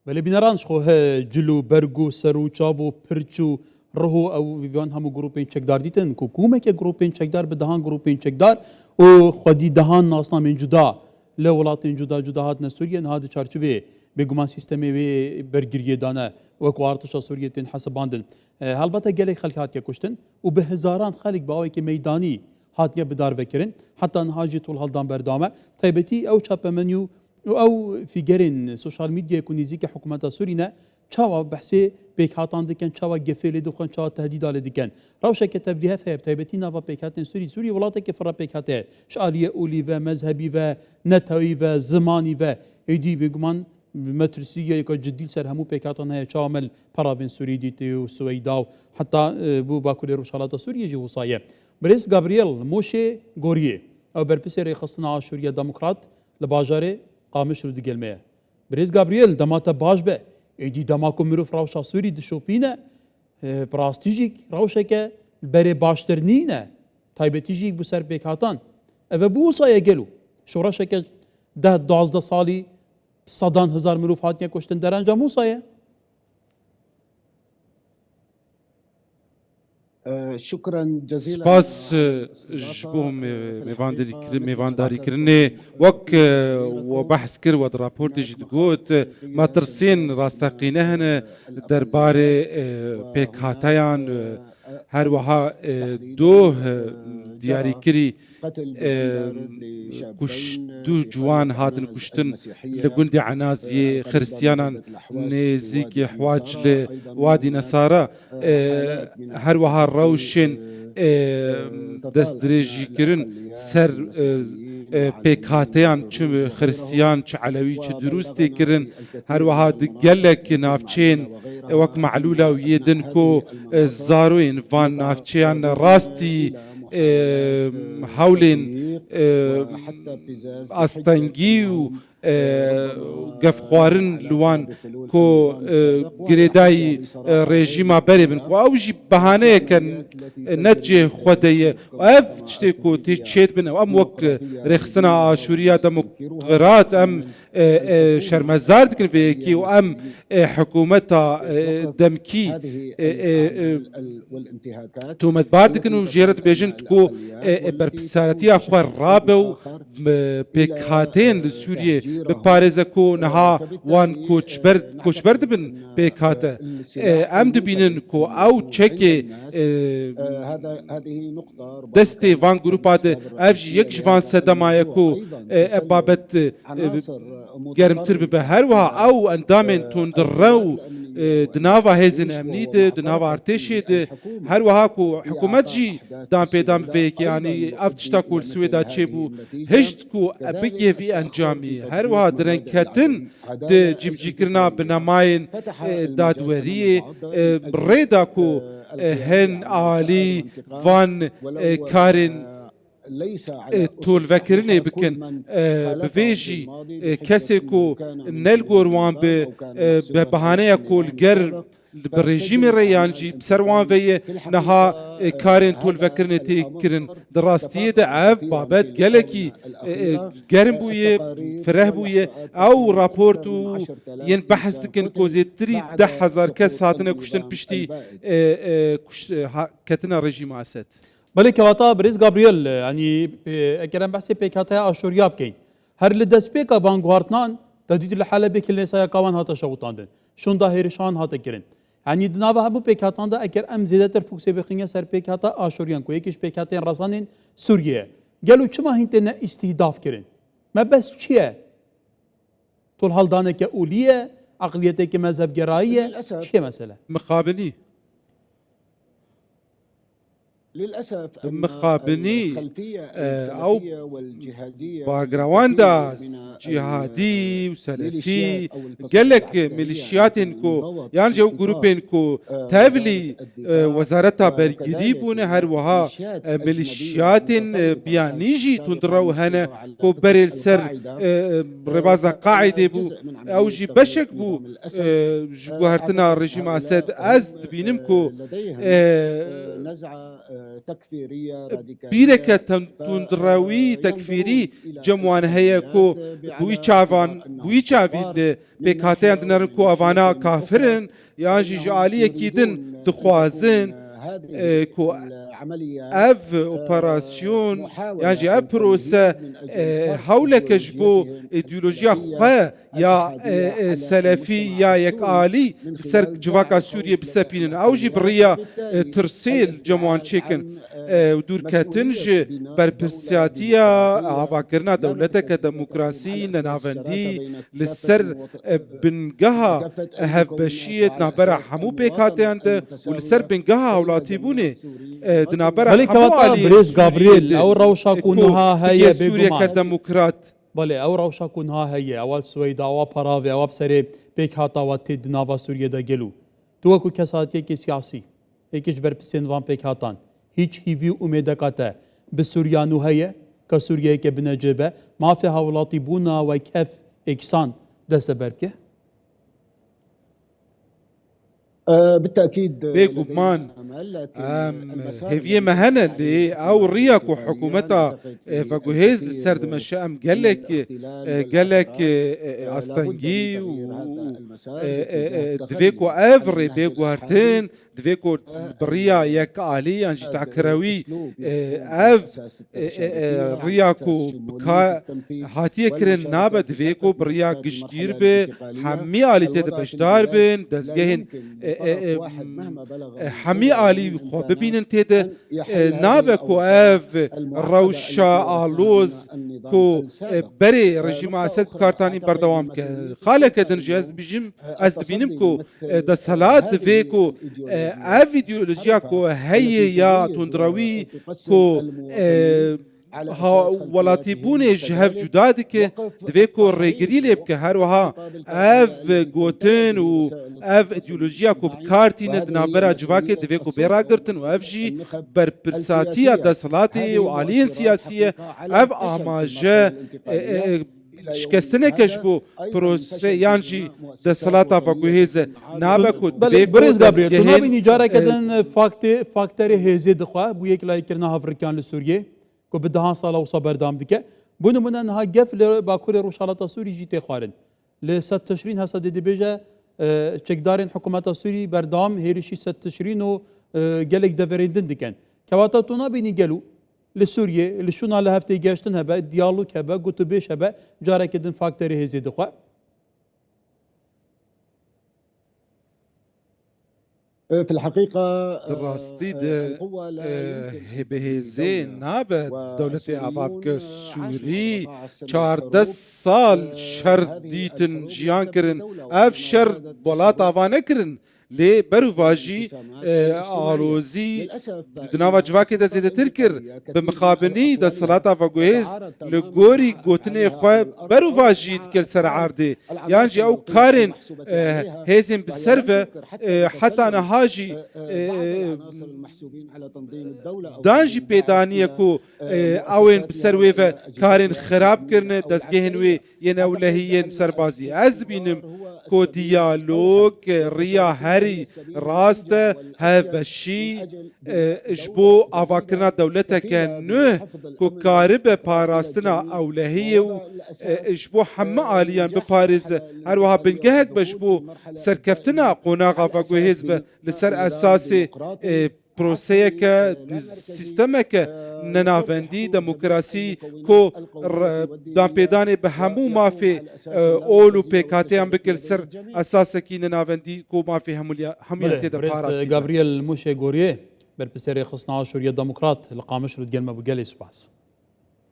بله بینرانش خو جلو برگو سرو چابو پرچو رهو او ویوان همو گروپین چکدار دیتن کو کومه که گروپین چکدار به دهان گروپین چکدار و خودی دهان ناسنا من جدا لولاتین جدا جدا هات نسوریه نه هاد چارچوبه بگمان سیستمی و برگریه دانه و کوارتش سوریه تن حساباندن هلبته گله خلق هات که کشتن و به هزاران خلق باوی که میدانی هات بدار بکرن حتی نهاجی طول هالدان بردامه تایبتی او چاپ منیو او فيجرين سوشيال ميديا يكون يزيك حكومات سورينا شاوا بحسي بيك هاتان دكان شاوا جفيل دخان شاوا تهديد على دكان روشة كتبليها في تايبتي نافا بيكاتين سوري ولاتك فرا بيكاتها شالية أولي مذهبي و نتاوي و زماني و ايدي بيجمان مترسية يكو جديل سر همو بيكاتان هي شامل برابين سوري ديتي وسويداو حتى بو باكولي روشالات سوريا جي وصايا بريس غابرييل موشي غوريه او بربسيري خصنا عاشوريا ديمقراط لباجاري قامش رو دگلمه بریز گابریل دماتا باش به ایدی دماکو مروف روشا سوری دشوپینه پراستیجیک روشا که بره باشترنینه تایبتیجیک بو سر بیکاتان او بو سایه گلو شوراشا که 10-12 سالی صدان هزار مروف هاتیه کشتن در انجام مو سایه شكرا جزيلا سپاس جبو میوانداری کرنه وک و بحث کر و در راپورت جد گوت ما ترسین راستقینه هن دربار پیک هاتیان هر وها دوه دیاری کری کش دو جوان هاتن کشتن لگوند عنازی خرسیانان نزیک حواج لوادی نصارا هر وها روشن دست درێژی کرن سەر پێکهاتەیان چ خرسیان چ علەوی چ دروستی کرن هەروەها گەلێک ناوچێن وەک معلوولە و یێدن کۆ زارۆین ڤان ناوچەیان ڕاستی هەولێن ئاستەنگی و گەفخوارن لوان کۆ گرێدایی ڕێژیما بەرێ بن و ئەوژی بەهانەیەکە نەجێ خودەیە ئەف شتێک و تێچێت بن ئەم وەک ڕێخستنە ئاشووریا دەموکرات ئەم شەرمەزار دکن بەیەکی و ئەم حکوومەتە دەمکی تۆمەتبار دکن و ژێرت بێژن کۆ بەرپرسارەتیە خوێ ڕابە و پێکهاتێن لە سووریێ بپارێزە کۆ نەها وان کۆچبەر دبن پێکهاتە ئەم دبینن کۆ ئەو چەکێ دەستێ ڤان گروپاتە ئەڤژی یەک ji van sedemaya ku بابەت گەرمتر ببە هەروەها ئەو ئەندامێن تونندڕە و دناوا هێزن ئەمنی دناوا ئارتێشێ هەروەها و حکوومەت جی دام پێدام vêyekî ev tişta ku li Swêda çêbû hişt ku bigêvî encamî هەروەها direngketin di cîbicîkirina binemayên dadweriyê rêda ku hin alî van karên tolvekirinê bikin bi vê jî kesê ku nelgor wan bi behaneya kolger bi rejîmê rêyan jî bi ser wan veye niha karên tolvekirinê tê kirin di rastiyê de ev babet gelekî germ bûye fireh bûye ew raport û yên behs dikin ku zêtirî 10,000 kes hatine kuştin piştî ketina rejîma Esed. بله كواتا بريز غابرييل يعني اكرم بحثي بيكاتها اشوريا بكين هر لدس بيكا بانغوارتنان تديد الحاله بك اللي سايا كوان هاتا شوطاندن شون ظاهرشان هاتا كرين يعني دناوا هبو بيكاتان دا اكر ام زيادتر فوكسي بخينيا سر بيكاتا اشوريان كو يكيش بيكاتين راسانين سوريا قالوا چما هنتنا استهداف كرين ما بس چيه طول هالدانك اوليه عقليتك مذهب جرائيه شي مساله مخابني للأسف مخابني أو والجهادية باغراواندا جهادي وسلفي قال لك ميليشيات كو يعني جو جروبين كو تافلي وزارتها برجريبون هروها ميليشيات بيانيجي تندرو هنا كو بريل سر ربازا قاعده بو او جي بشك بو جوهرتنا رجيم اسد ازد بينمكو تكفيرية راديكالية بيرك تندراوي تكفيري جموان هي كو بوي چاوی بكاتي عندنا كو افانا كافرن يعني جاليه كيدن دخوازن كو اف اوبراسيون يعني اف بروسه حولك جبو ايديولوجيا خو يا سلفي يا يك آلي سر جواكا سوريا بسبينن او جبريا ترسيل جموان تشيكن ودور كاتنج بربسياتيا عفاكرنا دولتك ديمقراسي ننافندي للسر بنقها هبشيت نابرا حمو بيكاتي عند والسر بنقها اولاتي بوني دنابرا بله كواتا بريز جابريل او روشا كونها هي سوريا بيغمان كديمقراط بله او روشا كونها هي او سويدا او باراوي او بسري بيك هاتا واتد نافا سوريا دا گلو تو کو كساتي كي سياسي اكيش بربسين وان بيك هاتان هيچ هيفي اميدكاتا بسوريانو هي كسوريا كبنجبه ما في هولاتي بونا وكيف اكسان دست بركه بالتأكيد بيغمان هذه مهنة اللي أو رياك وحكومتها فجهز للسرد مشام قالك أستنجي دفيكو أفري بيجو هرتين دفيكو بريا يك علي أنجي تعكروي أف رياكو بكا هاتي كرن نابا دفيكو بريا قشجير بي حمي علي تدبشدار بين دزجهن حمي علي خو ببينن تيدا نابكو اف روشا آلوز كو بري رجيم اسد كارتاني بردوام خالك دنجي از بينم كو دا صلات فيكو اف ايديولوجيا كو هي يا تندراوي كو ولاتي بوني جهف جدادك دفيكو ريجري لبك هروها اف جوتن و اف ايديولوجيا كو بكارتي ندنابرا جواكي دفيكو بيرا قرتن و اف جي بربرساتيا دا صلاتي و آلين سياسية اف آماجة شكستنه كشبو بروسه يانجي دا صلاة فاكوهيزة نابكو دفيكو بريز جابريل تو نبيني جارة كدن فاكتري هيزي دخوا بو يك لاي كرنا هافريكان لسوريا کو بدهان سالا وصا بردام دکه بونو من انها گف باکور روشالات سوری جیت خارن ل 6 تشرين هسه دي بيجا چکدارن حکومت سوری بردام هیرشی 6 تشرين و گلک دفرندن دکن کواتا تو نبینی گلو لسوريا لشونا لهفته گشتن هبه دیالوگ هبه گوتبش هبه جاره کدن فاکتری هزی دخوا في الحقيقة دراستي بهزين نابد دولة عفاك سوري 14 سال شر ديتن جيان كرن اف شر بولات عفانه كرن لي برواجي آروزي دناوا جواكي دا زيادة تركر بمقابني دا صلاة فاقوهيز لغوري قوتني خواه برواجي دكال سر عارده يعني جي او كارن هيزن بالسرفة حتى انا هاجي دانجي بيدانية كو اوين بسرويفة كارن خراب كرن دزگهنوي يناولهيين سربازي از بينم كو ديالوج ريا هاري راسته هبشي اجبو افاكرنا دولتك نوه كو كاربه باراستنا اولهيه اجبو حما عاليا بباريز هروها بنجهك بجبو سركفتنا قناغا فاقو هزبه لسر اساسي بروسيك سيستمك ننافندي ديمقراسي كو دام بيداني بهمو ما في اولو بيكاتي ام بكل سر اساسكي ننافندي كو ما في هميلتي دا باراسي جابريل موشي غوريه بربسيري خصنا شوريا ديمقراط القامش رد قلمه بقالي سباس